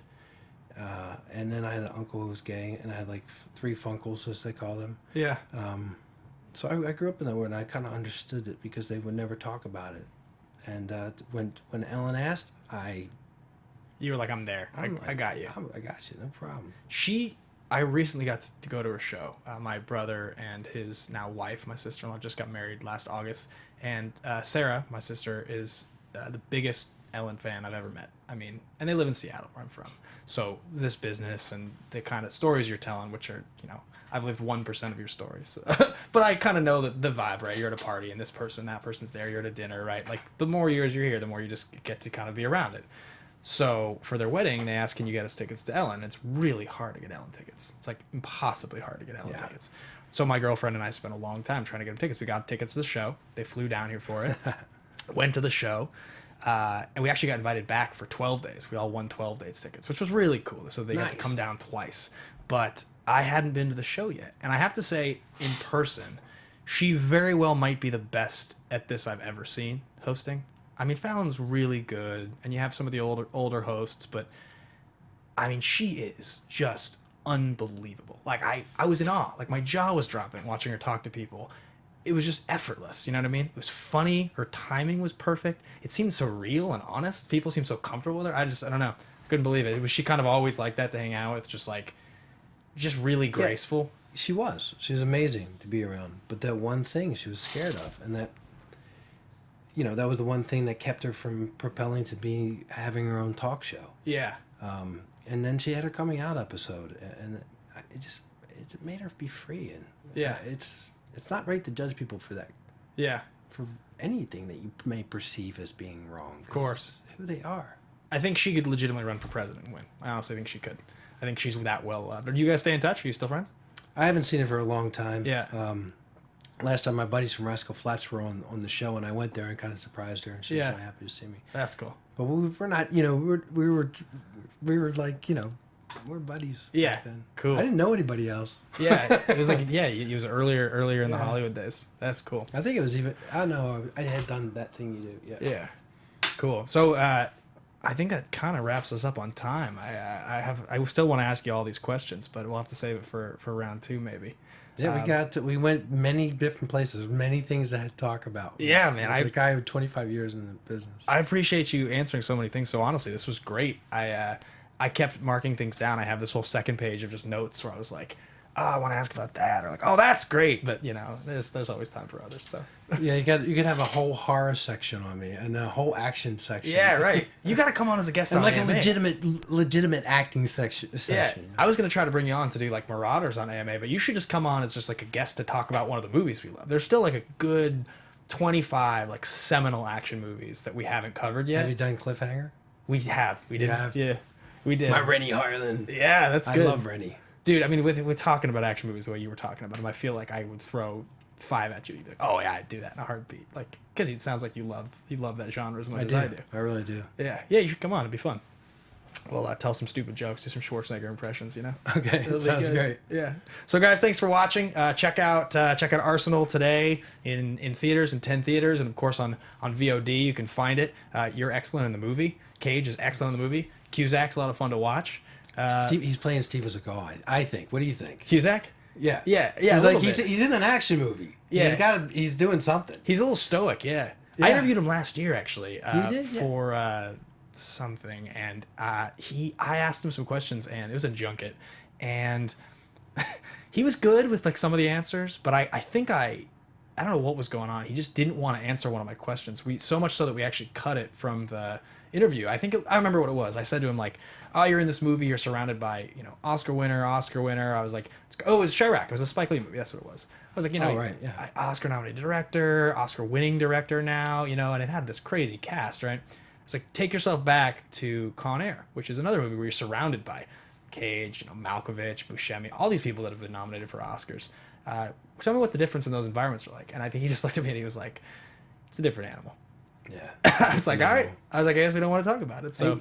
and then I had an uncle who was gay, and I had like 3 funkles, as they call them. Yeah. So I grew up in that world, and I kind of understood it because they would never talk about it. And when Ellen asked, You were like, I'm there. I got you. I got you. No problem. I recently got to go to her show. My brother and his now wife, my sister-in-law, just got married last August. And Sarah, my sister, is the biggest Ellen fan I've ever met. I mean, and they live in Seattle, where I'm from. So this business and the kind of stories you're telling, which are, I've lived 1% of your stories. But I kind of know the vibe, right? You're at a party and this person, that person's there. You're at a dinner, right? Like, the more years you're here, the more you just get to kind of be around it. So for their wedding, they asked, can you get us tickets to Ellen? It's really hard to get Ellen tickets. It's like impossibly hard to get Ellen tickets. So my girlfriend and I spent a long time trying to get them tickets. We got tickets to the show. They flew down here for it. Went to the show. And we actually got invited back for 12 days. We all won 12 days tickets, which was really cool. So they got to come down twice. But I hadn't been to the show yet. And I have to say, in person, she very well might be the best at this I've ever seen hosting. I mean, Fallon's really good, and you have some of the older hosts, but I mean, she is just unbelievable. Like I was in awe. Like my jaw was dropping watching her talk to people. It was just effortless. You know what I mean? It was funny. Her timing was perfect. It seemed so real and honest. People seemed so comfortable with her. I don't know. I couldn't believe it. Was she kind of always like that to hang out with? Just really graceful. Yeah, she was amazing to be around. But that one thing she was scared of, and that, that was the one thing that kept her from propelling to having her own talk show. Yeah. And then she had her coming out episode, and it made her be free. And yeah, it's not right to judge people for that. Yeah. For anything that you may perceive as being wrong. Of course. Who they are. I think she could legitimately run for president and win. I honestly think she could. I think she's that well loved. Do you guys stay in touch? Are you still friends? I haven't seen her for a long time. Yeah. Last time my buddies from Rascal Flatts were on the show, and I went there and kind of surprised her, and she was really happy to see me. That's cool. But we're not, we were like, we're buddies. Yeah. Back then. Cool. I didn't know anybody else. Yeah. It was like, it was earlier in the Hollywood days. That's cool. I think it was even, I don't know, I had done that thing you do. Yeah. Yeah. Cool. So, I think that kind of wraps us up on time. I still want to ask you all these questions, but we'll have to save it for round 2 maybe. Yeah, we went many different places, many things to talk about. Yeah, man. The guy with 25 years in the business. I appreciate you answering so many things. So honestly, this was great. I kept marking things down. I have this whole second page of just notes where I was like, oh, I want to ask about that, or like, oh, that's great. But there's always time for others. So yeah, you could have a whole horror section on me and a whole action section. Yeah, right. You got to come on as a guest and on like AMA. a legitimate acting section. Yeah, I was gonna try to bring you on to do like Marauders on AMA, but you should just come on as just like a guest to talk about one of the movies we love. There's still like a good 25 like seminal action movies that we haven't covered yet. Have you done Cliffhanger? We have. We did. Yeah, we did. My Renée Harlan. Yeah, that's good. I love Renée. Dude, I mean, with talking about action movies the way you were talking about them, I feel like I would throw 5 at you. You'd be like, oh yeah, I'd do that in a heartbeat. Like, because it sounds like you love that genre as much as I do. I really do. Yeah, you should come on. It'd be fun. Well, tell some stupid jokes, do some Schwarzenegger impressions, Okay, sounds great. Yeah. So, guys, thanks for watching. Check out Arsenal today in theaters, in 10 theaters, and of course on VOD. You can find it. You're excellent in the movie. Cage is excellent in the movie. Cusack's a lot of fun to watch. He's playing Steve Seagal, I think. What do you think? Cusack? Yeah. He's like he's in an action movie. Yeah. He's doing something. He's a little stoic. Yeah. I interviewed him last year actually. You did? Yeah. For something, and I asked him some questions, and it was a junket, and he was good with like some of the answers, but I think I don't know what was going on. He just didn't want to answer one of my questions. So much so that we actually cut it from the interview. I remember what it was. I said to him like, oh, you're in this movie, you're surrounded by, Oscar winner. I was like, oh, it was Chirac. It was a Spike Lee movie. That's what it was. I was like, right, yeah. Oscar nominated director, Oscar winning director now, and it had this crazy cast, right? It's like, take yourself back to Con Air, which is another movie where you're surrounded by Cage, Malkovich, Buscemi, all these people that have been nominated for Oscars. Tell me what the difference in those environments are like. And I think he just looked at me and he was like, it's a different animal. Yeah. I was like, all right. I was like, I guess we don't want to talk about it. So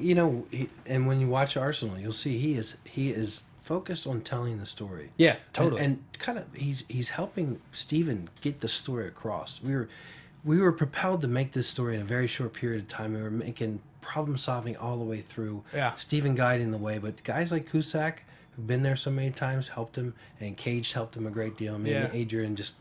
and when you watch Arsenal, you'll see he is focused on telling the story. Yeah, totally. And kind of he's helping Steven get the story across. We were propelled to make this story in a very short period of time. We were making problem solving all the way through. Yeah. Steven guiding the way, but guys like Cusack, who've been there so many times, helped him, and Cage helped him a great deal. I mean, Adrian just,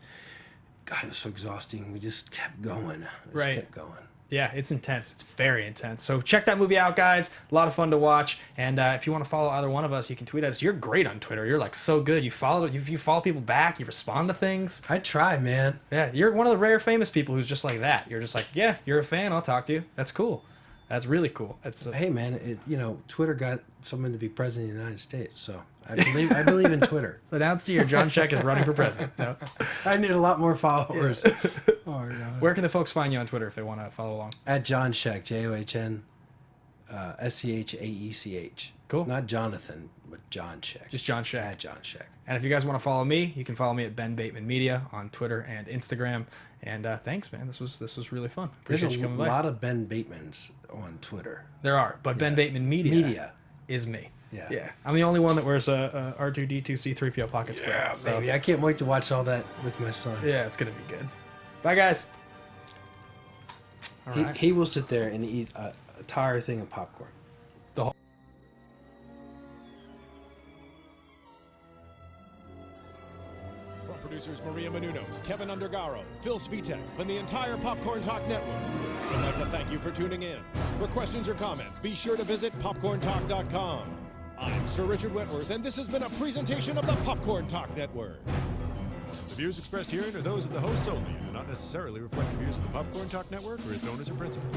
God, it was so exhausting. We just kept going. Kept going. Yeah, it's intense. It's very intense. So check that movie out, guys. A lot of fun to watch. And if you want to follow either one of us, you can tweet at us. You're great on Twitter. You're like so good. You follow people back. You respond to things. I try, man. Yeah, you're one of the rare famous people who's just like that. You're just like, yeah, you're a fan. I'll talk to you. That's cool. That's really cool. Hey, man. Twitter got someone to be president of the United States, so I believe in Twitter. So announce to you, John Schaech is running for president. No? I need a lot more followers. Yeah. Oh, God. Where can the folks find you on Twitter if they want to follow along? At John Schaech, John Schaech. Cool. Not Jonathan, but John Schaech. Just John Schaech. At John Schaech. And if you guys want to follow me, you can follow me at Ben Bateman Media on Twitter and Instagram. And thanks, man. This was really fun. Appreciate you coming by. There's a lot of Ben Batemans on Twitter. There are, but Ben Bateman Media is me. Yeah. I'm the only one that wears a R2D2 C3PO pocket square. Yeah, so. Baby. I can't wait to watch all that with my son. Yeah, it's gonna be good. Bye, guys. All right. He will sit there and eat a entire thing of popcorn. producers Maria Menounos, Kevin Undergaro, Phil Svitek, and the entire Popcorn Talk Network, we'd like to thank you for tuning in. For questions or comments, be sure to visit popcorntalk.com. I'm Sir Richard Wentworth, and this has been a presentation of the Popcorn Talk Network. The views expressed herein are those of the hosts only and do not necessarily reflect the views of the Popcorn Talk Network or its owners or principals.